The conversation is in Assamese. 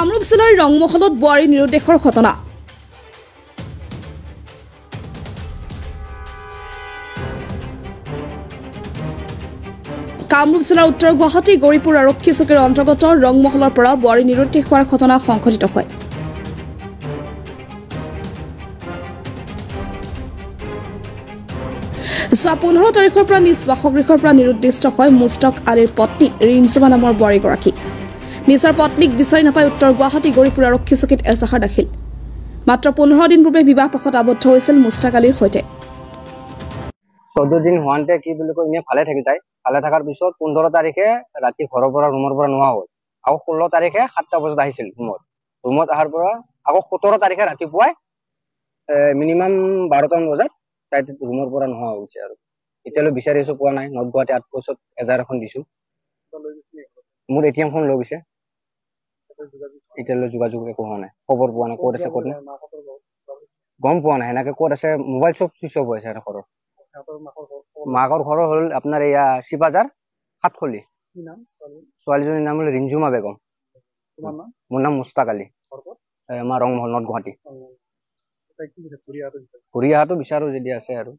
কামৰূপ জিলাৰ ৰংমহলত বোৱাৰী নিৰুদ্দেশৰ ঘটনা। কামৰূপ জিলাৰ উত্তৰ গুৱাহাটী গৌৰীপুৰ আৰক্ষী চকীৰ অন্তৰ্গত ৰংমহলৰ পৰা বোৱাৰী নিৰুদ্দেশ হোৱাৰ ঘটনা সংঘটিত হয়। যোৱা 15 তাৰিখৰ পৰা নিজ বাসগৃহৰ পৰা নিৰুদ্দিষ্ট হয় মুস্তাক আলীৰ পত্নী ৰিঞ্জুমা নামৰ বোৱাৰীগৰাকী। নিজৰ পত্নীক বিচাৰি নাপাই উত্তৰ গুৱাহাটী গৌৰীপুৰ আৰক্ষী চকীত এজাহাৰ দাখিল। মাত্ৰ 15 দিন পূৰ্বে বিবাহ পাশত আবদ্ধ হৈছিল মুস্তাক আলীৰ সৈতে। 14 দিন হোৱাতে কি বুলি কয় ইনে ভালে থাকি যায়। ভালে থাকাৰ পিছত 15 তাৰিখে ৰাতি ঘৰৰ পৰা ৰুমৰ পৰা নোহোৱা হ'ল। আকৌ 16 তাৰিখে 7টা বজাত আহিছিল ৰুমত অহাৰ পৰা আকৌ 17 তাৰিখে ৰাতিপুৱাই মিনিমাম 12টা বজাত তাই ৰুমৰ পৰা নোহোৱা হৈছে আৰু এতিয়ালৈ বিচাৰি আছো পোৱা নাই। নৰ্থ গুৱাহাটী আউটপোষ্টত এজাহাৰ এখন দিছো। মোৰ এটিএম খন লৈ গৈছে। এতিয়ালৈ যোগাযোগ একো হোৱা নাই, খবৰ পোৱা নাই ক'ত আছে ক'ত নাই গম পোৱা নাই। এনেকে ক'ত আছে মোবাইল চব চুইচ অফ হৈ আছে ঘৰৰ। মাকৰ ঘৰ হ'ল আপোনাৰ এয়া শিবাজাৰ সাতখলি। ছোৱালীজনীৰ নাম হ'ল ৰিঞ্জুমা বেগম। মোৰ নাম মুস্তাক আলী। আমাৰ ৰংমহল নৰ্থ গুৱাহাটী। ঘূৰি অহাটো বিচাৰো যদি আছে আৰু